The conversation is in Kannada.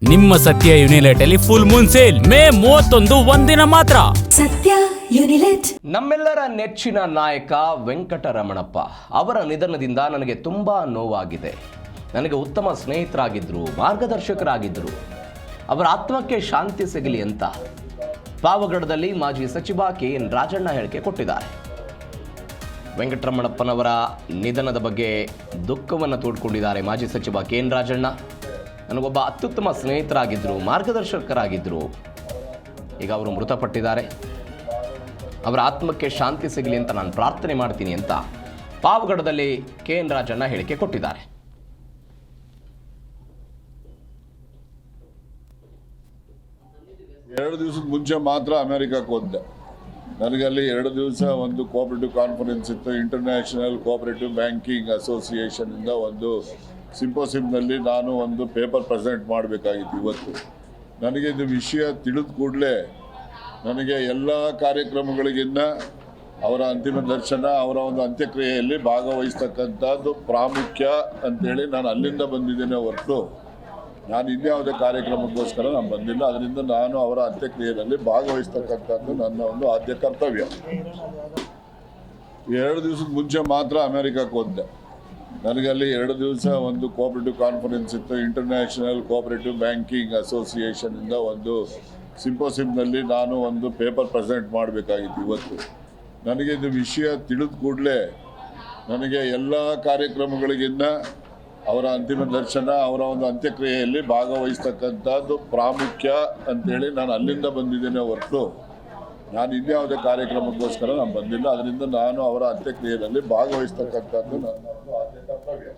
ನಿಮ್ಮ ಸತ್ಯ ಯುನಿಲೆಟ್ ಅಲ್ಲಿ ಫುಲ್ ಮೂನ್ ಸೇಲ್ ಮೇ 31 ಒಂದಿನ ಮಾತ್ರ. ಸತ್ಯ ಯುನಿಲೆಟ್. ನಮ್ಮೆಲ್ಲರ ನೆಚ್ಚಿನ ನಾಯಕ ವೆಂಕಟರಮಣಪ್ಪ ಅವರ ನಿಧನದಿಂದ ನನಗೆ ತುಂಬಾ ನೋವಾಗಿದೆ. ನನಗೆ ಉತ್ತಮ ಸ್ನೇಹಿತರಾಗಿದ್ದರು, ಮಾರ್ಗದರ್ಶಕರಾಗಿದ್ದರು. ಅವರ ಆತ್ಮಕ್ಕೆ ಶಾಂತಿ ಸಿಗಲಿ ಅಂತ ಪಾವಗಡದಲ್ಲಿ ಮಾಜಿ ಸಚಿವ KN ರಾಜಣ್ಣ ಹೇಳಿಕೆ ಕೊಟ್ಟಿದ್ದಾರೆ. ವೆಂಕಟರಮಣಪ್ಪನವರ ನಿಧನದ ಬಗ್ಗೆ ದುಃಖವನ್ನು ತೋಡ್ಕೊಂಡಿದ್ದಾರೆ ಮಾಜಿ ಸಚಿವ KN ರಾಜಣ್ಣ. ನನಗೊಬ್ಬ ಅತ್ಯುತ್ತಮ ಸ್ನೇಹಿತರಾಗಿದ್ದರು, ಮಾರ್ಗದರ್ಶಕರಾಗಿದ್ದರು. ಈಗ ಅವರು ಮೃತಪಟ್ಟಿದ್ದಾರೆ. ಅವರ ಆತ್ಮಕ್ಕೆ ಶಾಂತಿ ಸಿಗಲಿ ಅಂತ ನಾನು ಪ್ರಾರ್ಥನೆ ಮಾಡ್ತೀನಿ ಅಂತ ಪಾವಗಡದಲ್ಲಿ KN ರಾಜಣ್ಣ ಹೇಳಿಕೆ ಕೊಟ್ಟಿದ್ದಾರೆ. ಎರಡು ದಿವಸದ ಮುಂಚೆ ಮಾತ್ರ ಅಮೆರಿಕಕ್ಕೆ ಹೋದೆ. ನನಗೆ ಅಲ್ಲಿ 2 ದಿವಸ ಒಂದು ಕೋಆಪರೇಟಿವ್ ಕಾನ್ಫರೆನ್ಸ್ ಇತ್ತು. ಇಂಟರ್ನ್ಯಾಷನಲ್ ಕೋಆಪರೇಟಿವ್ ಬ್ಯಾಂಕಿಂಗ್ ಅಸೋಸಿಯೇಷನ್ ಇಂದ ಒಂದು ಸಿಂಪೋಸಿಯಂನಲ್ಲಿ ನಾನು ಒಂದು ಪೇಪರ್ ಪ್ರೆಸೆಂಟ್ ಮಾಡಬೇಕಾಗಿತ್ತು. ಇವತ್ತು ನನಗೆ ಇದು ವಿಷಯ ತಿಳಿದ ಕೂಡಲೇ ನನಗೆ ಎಲ್ಲ ಕಾರ್ಯಕ್ರಮಗಳಿಗಿನ್ನ ಅವರ ಅಂತಿಮ ದರ್ಶನ, ಅವರ ಒಂದು ಅಂತ್ಯಕ್ರಿಯೆಯಲ್ಲಿ ಭಾಗವಹಿಸ್ತಕ್ಕಂಥದ್ದು ಪ್ರಾಮುಖ್ಯ ಅಂತೇಳಿ ನಾನು ಅಲ್ಲಿಂದ ಬಂದಿದ್ದೇನೆ ಹೊರತು ನಾನು ಇನ್ಯಾವುದೇ ಕಾರ್ಯಕ್ರಮಕ್ಕೋಸ್ಕರ ನಾನು ಬಂದಿಲ್ಲ. ಅದರಿಂದ ನಾನು ಅವರ ಅಂತ್ಯಕ್ರಿಯೆಯಲ್ಲಿ ಭಾಗವಹಿಸ್ತಕ್ಕಂಥದ್ದು ನನ್ನ ಒಂದು ಆದ್ಯ ಕರ್ತವ್ಯ. 2 ದಿವಸದ ಮುಂಚೆ ಮಾತ್ರ ಅಮೆರಿಕಕ್ಕೆ ಹೋದೆ. ನನಗೆ ಅಲ್ಲಿ 2 ದಿವಸ ಒಂದು ಕೋಆಪರೇಟಿವ್ ಕಾನ್ಫರೆನ್ಸ್ ಇತ್ತು. ಇಂಟರ್ನ್ಯಾಷನಲ್ ಕೋಆಪರೇಟಿವ್ ಬ್ಯಾಂಕಿಂಗ್ ಅಸೋಸಿಯೇಷನ್ ಇಂದ ಒಂದು ಸಿಂಪೋಸಿಯಂನಲ್ಲಿ ನಾನು ಒಂದು ಪೇಪರ್ ಪ್ರೆಸೆಂಟ್ ಮಾಡಬೇಕಾಗಿತ್ತು. ಇವತ್ತು ನನಗೆ ಇದು ವಿಷಯ ತಿಳಿದ ಕೂಡಲೇ ನನಗೆ ಎಲ್ಲ ಕಾರ್ಯಕ್ರಮಗಳಿಗಿನ್ನ ಅವರ ಅಂತಿಮ ದರ್ಶನ, ಅವರ ಒಂದು ಅಂತ್ಯಕ್ರಿಯೆಯಲ್ಲಿ ಭಾಗವಹಿಸ್ತಕ್ಕಂಥದ್ದು ಪ್ರಾಮುಖ್ಯ ಅಂತೇಳಿ ನಾನು ಅಲ್ಲಿಂದ ಬಂದಿದ್ದೇನೆ ಹೊರತು ನಾನು ಇನ್ಯಾವುದೇ ಕಾರ್ಯಕ್ರಮಕ್ಕೋಸ್ಕರ ನಾನು ಬಂದಿಲ್ಲ. ಅದರಿಂದ ನಾನು ಅವರ ಅಂತ್ಯಕ್ರಿಯೆಯಲ್ಲಿ ಭಾಗವಹಿಸ್ತಕ್ಕಂಥದ್ದು ನನ್ನ ಆದ್ಯ ಕರ್ತವ್ಯ.